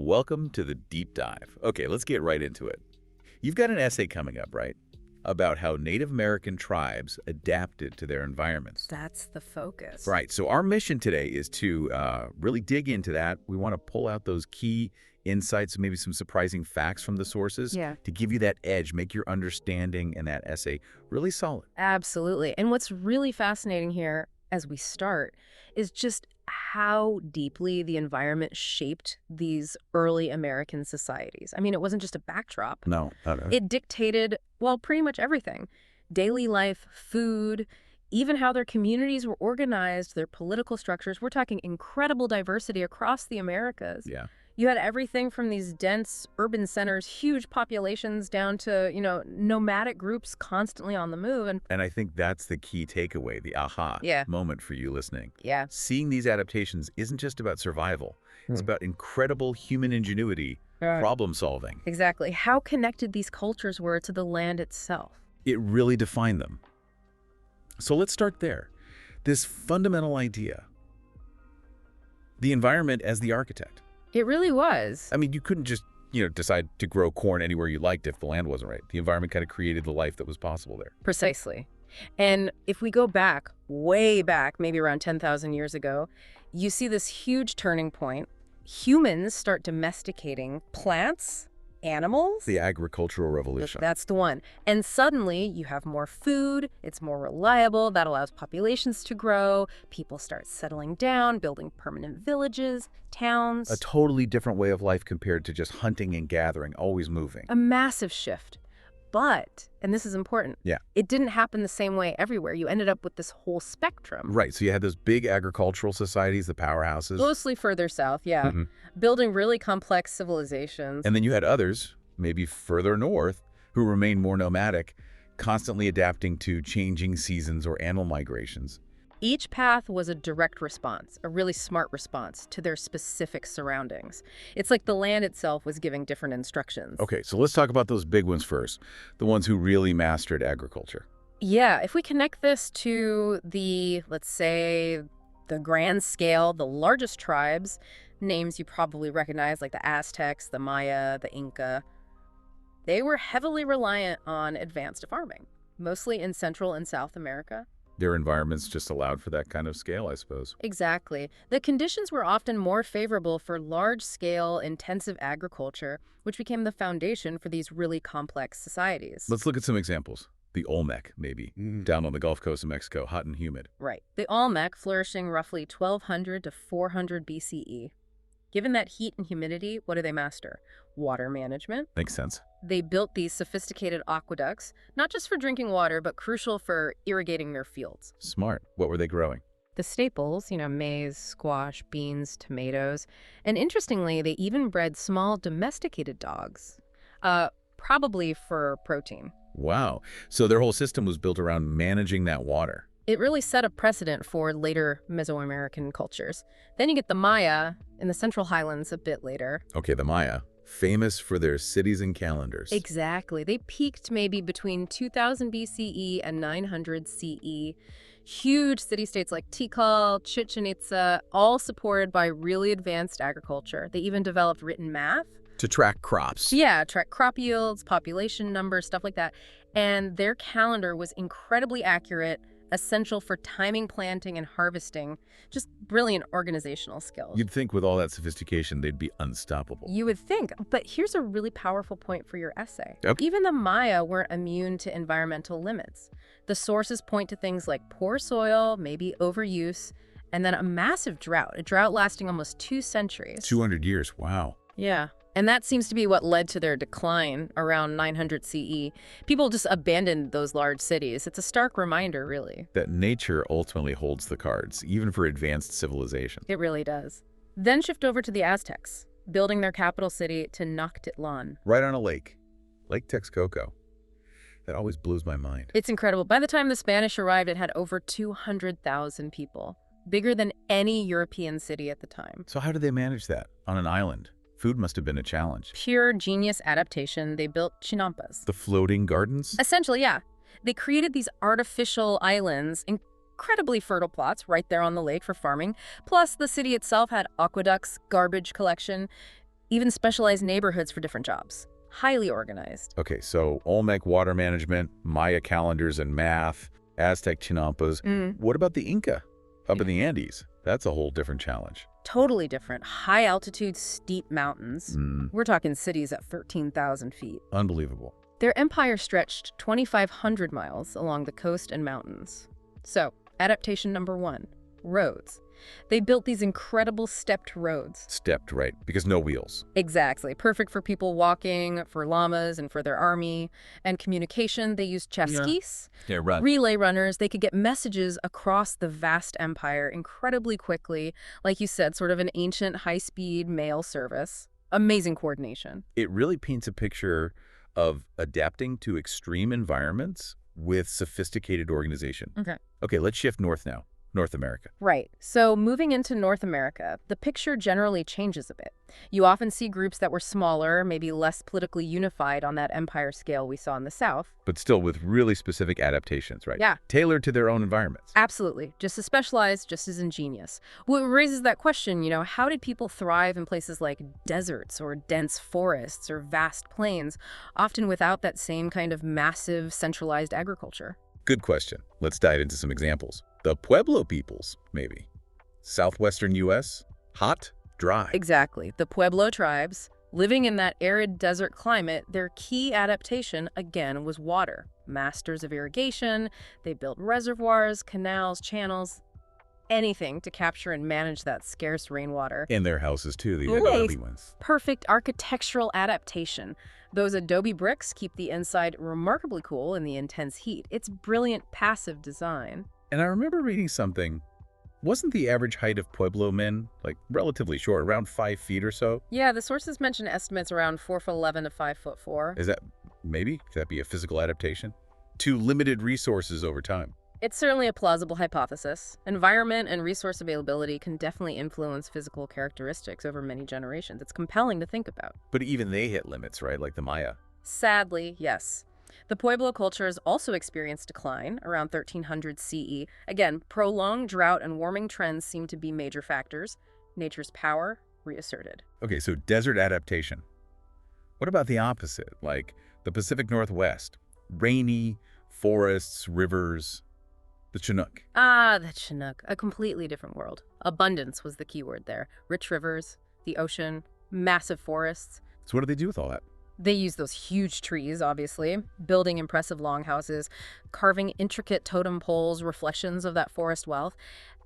Welcome to the deep dive. Okay, let's get right into it. You've got an essay coming up, right? About how Native American tribes adapted to their environments. That's the focus. Right, so our mission today is to really dig into that. We want to pull out those key insights, maybe some surprising facts from the sources Yeah. to give you that edge, make your understanding in that essay really solid. Absolutely. And what's really fascinating here as we start is just how deeply the environment shaped these early American societies. I mean, it wasn't just a backdrop. No, It dictated, well, pretty much everything. Daily life, food, even how their communities were organized, their political structures. We're talking incredible diversity across the Americas. yeah. You had everything from these dense urban centers, huge populations, down to, nomadic groups constantly on the move. And And I think that's the key takeaway, the aha Yeah. moment for you listening. yeah, Seeing these adaptations isn't just about survival. It's about incredible human ingenuity, Right. problem solving. exactly. How connected these cultures were to the land itself. It really defined them. So let's start there. This fundamental idea, the environment as the architect. It really was. I mean, you couldn't just, decide to grow corn anywhere you liked if the land wasn't right. The environment kind of created the life that was possible there. Precisely. And if we go back, way back, maybe around 10,000 years ago, you see this huge turning point. Humans start domesticating plants, animals. The agricultural revolution. That's the one. And suddenly you have more food, it's more reliable, that allows populations to grow, people start settling down, building permanent villages, towns. A totally different way of life compared to just hunting and gathering, always moving. A massive shift. But, and this is important, Yeah. it didn't happen the same way everywhere. You ended up with this whole spectrum. Right, so you had those big agricultural societies, the powerhouses. Mostly further south, yeah. Mhm. Building really complex civilizations. And then you had others, maybe further north, who remained more nomadic, constantly adapting to changing seasons or animal migrations. Each path was a direct response, a really smart response to their specific surroundings. It's like the land itself was giving different instructions. Okay, so let's talk about those big ones first, the ones who really mastered agriculture. Yeah, if we connect this to the, let's say, the grand scale, the largest tribes, names you probably recognize like the Aztecs, the Maya, the Inca, they were heavily reliant on advanced farming, mostly in Central and South America. Their environments just allowed for that kind of scale, I suppose. Exactly. The conditions were often more favorable for large-scale, intensive agriculture, which became the foundation for these really complex societies. Let's look at some examples. The Olmec, maybe, down on the Gulf Coast of Mexico, hot and humid. Right. The Olmec flourishing roughly 1200 to 400 BCE. Given that heat and humidity, what do they master? Water management. Makes sense. They built these sophisticated aqueducts, not just for drinking water, but crucial for irrigating their fields. Smart. What were they growing? The staples, maize, squash, beans, tomatoes. And interestingly, they even bred small domesticated dogs, probably for protein. Wow. So their whole system was built around managing that water. It really set a precedent for later Mesoamerican cultures. Then you get the Maya in the Central Highlands a bit later. Okay, the Maya, famous for their cities and calendars. Exactly. They peaked maybe between 2000 BCE and 900 CE. Huge city-states like Tikal, Chichen Itza, all supported by really advanced agriculture. They even developed written math. To track crops. Yeah, track crop yields, population numbers, stuff like that. And their calendar was incredibly accurate, essential for timing, planting, and harvesting. Just brilliant organizational skills. You'd think with all that sophistication, they'd be unstoppable. You would think, but here's a really powerful point for your essay. Yep. Even the Maya weren't immune to environmental limits. The sources point to things like poor soil, maybe overuse, and then a massive drought, a drought lasting almost 2 centuries. 200 years, wow. Yeah. And that seems to be what led to their decline around 900 CE. People just abandoned those large cities. It's a stark reminder, really. That nature ultimately holds the cards, even for advanced civilization. It really does. Then shift over to the Aztecs, building their capital city Tenochtitlan. Right on a lake, Lake Texcoco. That always blows my mind. It's incredible. By the time the Spanish arrived, it had over 200,000 people, bigger than any European city at the time. So how did they manage that on an island? Food must have been a challenge. Pure genius adaptation. They built chinampas. The floating gardens? Essentially, yeah. They created these artificial islands, incredibly fertile plots right there on the lake for farming. Plus, the city itself had aqueducts, garbage collection. even specialized neighborhoods for different jobs. Highly organized. Okay, so Olmec water management, Maya calendars and math, Aztec chinampas. What about the Inca up in the Andes? That's a whole different challenge. Totally different. High altitude, steep mountains. We're talking cities at 13,000 feet. Unbelievable. Their empire stretched 2,500 miles along the coast and mountains. So, adaptation number 1, roads. They built these incredible stepped roads. Stepped, right, because no wheels. Exactly. Perfect for people walking, for llamas, and for their army. And communication, they used chasquis. Yeah, right. Relay runners. They could get messages across the vast empire incredibly quickly. Like you said, sort of an ancient high-speed mail service. Amazing coordination. It really paints a picture of adapting to extreme environments with sophisticated organization. Okay, let's shift north now. North America. Right. So moving into North America, the picture generally changes a bit. You often see groups that were smaller, maybe less politically unified on that empire scale we saw in the South. But still with really specific adaptations, right? Yeah. Tailored to their own environments. Absolutely. Just as specialized, just as ingenious. What raises that question, how did people thrive in places like deserts or dense forests or vast plains, often without that same kind of massive centralized agriculture? Good question. Let's dive into some examples. The Pueblo peoples, maybe. Southwestern U.S., hot, dry. Exactly. The Pueblo tribes, living in that arid desert climate, their key adaptation, again, was water. Masters of irrigation, they built reservoirs, canals, channels, anything to capture and manage that scarce rainwater. In their houses, too, the adobe ones. Perfect architectural adaptation. Those adobe bricks keep the inside remarkably cool in the intense heat. It's brilliant passive design. And I remember reading something. Wasn't the average height of Pueblo men, like, relatively short, around 5 feet or so? Yeah, the sources mention estimates around 4'11" to 5'4". Is that, maybe? Could that be a physical adaptation? To limited resources over time. It's certainly a plausible hypothesis. Environment and resource availability can definitely influence physical characteristics over many generations. It's compelling to think about. But even they hit limits, right? Like the Maya. Sadly, yes. The Pueblo culture has also experienced decline around 1300 CE. Again, prolonged drought and warming trends seem to be major factors. Nature's power reasserted. Okay, so desert adaptation. What about the opposite, like the Pacific Northwest? Rainy, forests, rivers, the Chinook. The Chinook, a completely different world. Abundance was the key word there. Rich rivers, the ocean, massive forests. So what do they do with all that? They use those huge trees, obviously, building impressive longhouses, carving intricate totem poles, reflections of that forest wealth.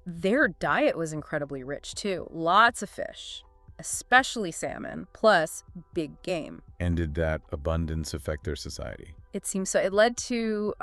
Their diet was incredibly rich, too. Lots of fish, especially salmon, plus big game. And did that abundance affect their society? It seems so. It led to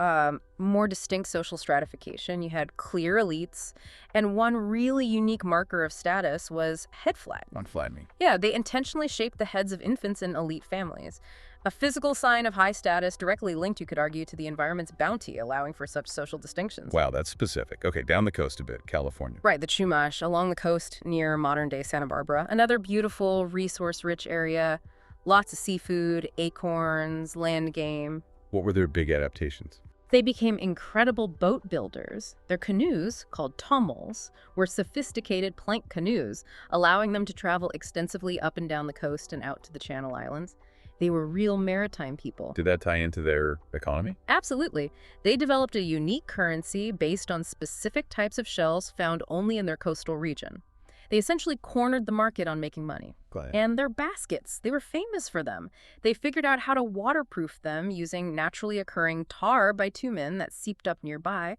more distinct social stratification. You had clear elites, and one really unique marker of status was head flat. Unflattening. Yeah, they intentionally shaped the heads of infants in elite families. A physical sign of high status directly linked, you could argue, to the environment's bounty, allowing for such social distinctions. Wow, that's specific. Okay, down the coast a bit, California. Right, the Chumash, along the coast near modern-day Santa Barbara. Another beautiful, resource-rich area. Lots of seafood, acorns, land game. What were their big adaptations? They became incredible boat builders. Their canoes, called tomols, were sophisticated plank canoes, allowing them to travel extensively up and down the coast and out to the Channel Islands. They were real maritime people. Did that tie into their economy? Absolutely. They developed a unique currency based on specific types of shells found only in their coastal region. They essentially cornered the market on making money. And their baskets, they were famous for them. They figured out how to waterproof them using naturally occurring tar bitumen that seeped up nearby.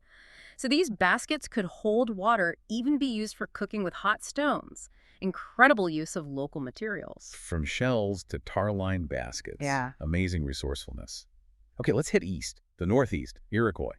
So these baskets could hold water, even be used for cooking with hot stones. Incredible use of local materials. From shells to tar-lined baskets. Yeah. Amazing resourcefulness. Okay, let's hit east. The Northeast, Iroquois.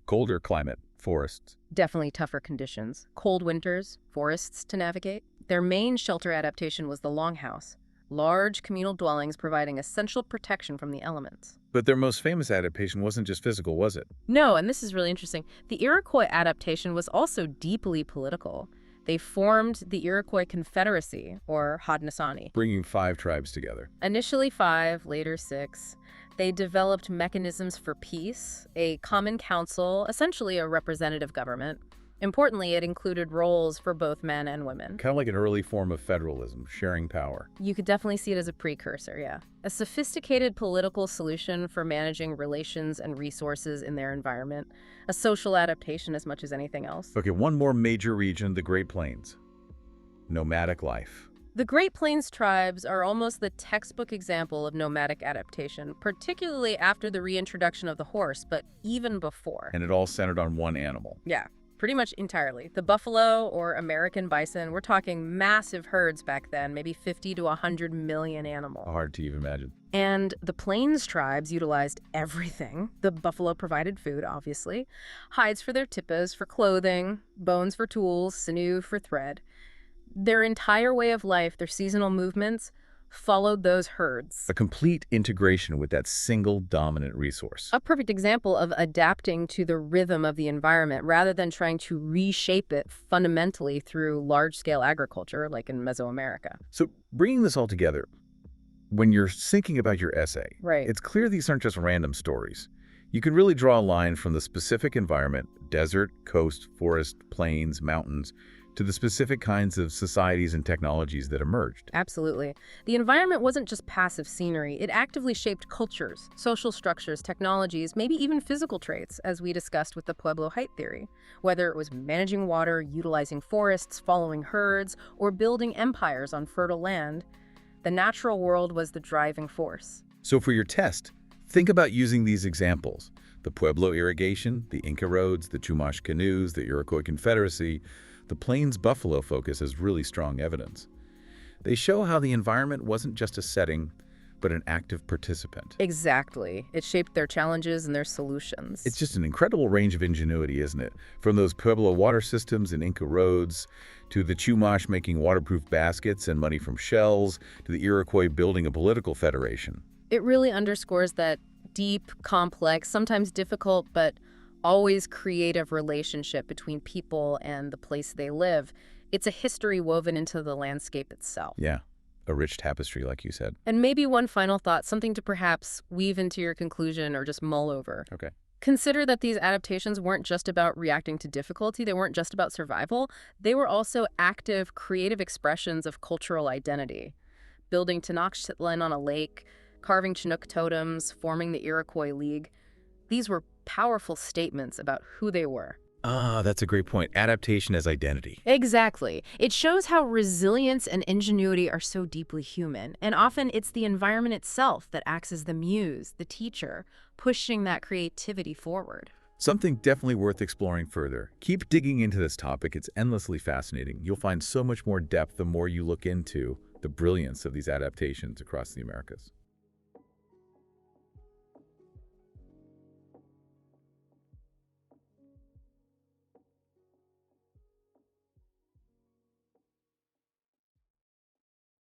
Colder climate, forests. Definitely tougher conditions. Cold winters, forests to navigate. Their main shelter adaptation was the longhouse. Large communal dwellings providing essential protection from the elements. But their most famous adaptation wasn't just physical, was it? No, and this is really interesting. The Iroquois adaptation was also deeply political. They formed the Iroquois Confederacy, or Haudenosaunee. Bringing 5 tribes together. Initially 5, later 6. They developed mechanisms for peace, a common council, essentially a representative government, Importantly, it included roles for both men and women. Kind of like an early form of federalism, sharing power. You could definitely see it as a precursor, yeah. A sophisticated political solution for managing relations and resources in their environment. A social adaptation as much as anything else. Okay, one more major region, the Great Plains. Nomadic life. The Great Plains tribes are almost the textbook example of nomadic adaptation, particularly after the reintroduction of the horse, but even before. And it all centered on one animal. Yeah, pretty much entirely. The buffalo or American bison, we're talking massive herds back then, maybe 50 to 100 million animals. Hard to even imagine. And the Plains tribes utilized everything. The buffalo provided food, obviously, hides for their tippas for clothing, bones for tools, sinew for thread. Their entire way of life, their seasonal movements, followed those herds. A complete integration with that single dominant resource. A perfect example of adapting to the rhythm of the environment rather than trying to reshape it fundamentally through large-scale agriculture like in Mesoamerica. So bringing this all together, when you're thinking about your essay, Right. it's clear these aren't just random stories. You can really draw a line from the specific environment, desert, coast, forest, plains, mountains, to the specific kinds of societies and technologies that emerged. Absolutely. The environment wasn't just passive scenery. It actively shaped cultures, social structures, technologies, maybe even physical traits, as we discussed with the Pueblo height theory. Whether it was managing water, utilizing forests, following herds, or building empires on fertile land, the natural world was the driving force. So for your test, think about using these examples: the Pueblo irrigation, the Inca roads, the Chumash canoes, the Iroquois Confederacy. The Plains buffalo focus is really strong evidence. They show how the environment wasn't just a setting, but an active participant. Exactly. It shaped their challenges and their solutions. It's just an incredible range of ingenuity, isn't it? From those Pueblo water systems and Inca roads, to the Chumash making waterproof baskets and money from shells, to the Iroquois building a political federation. It really underscores that deep, complex, sometimes difficult, but always creative relationship between people and the place they live. It's a history woven into the landscape itself. Yeah, a rich tapestry, like you said. And maybe one final thought, something to perhaps weave into your conclusion or just mull over. Okay. Consider that these adaptations weren't just about reacting to difficulty. They weren't just about survival. They were also active, creative expressions of cultural identity. Building Tenochtitlan on a lake, carving Chinook totems, forming the Iroquois League. These were powerful statements about who they were. Ah, that's a great point. Adaptation as identity. Exactly. It shows how resilience and ingenuity are so deeply human, and often it's the environment itself that acts as the muse, the teacher, pushing that creativity forward. Something definitely worth exploring further. Keep digging into this topic. It's endlessly fascinating. You'll find so much more depth the more you look into the brilliance of these adaptations across the Americas.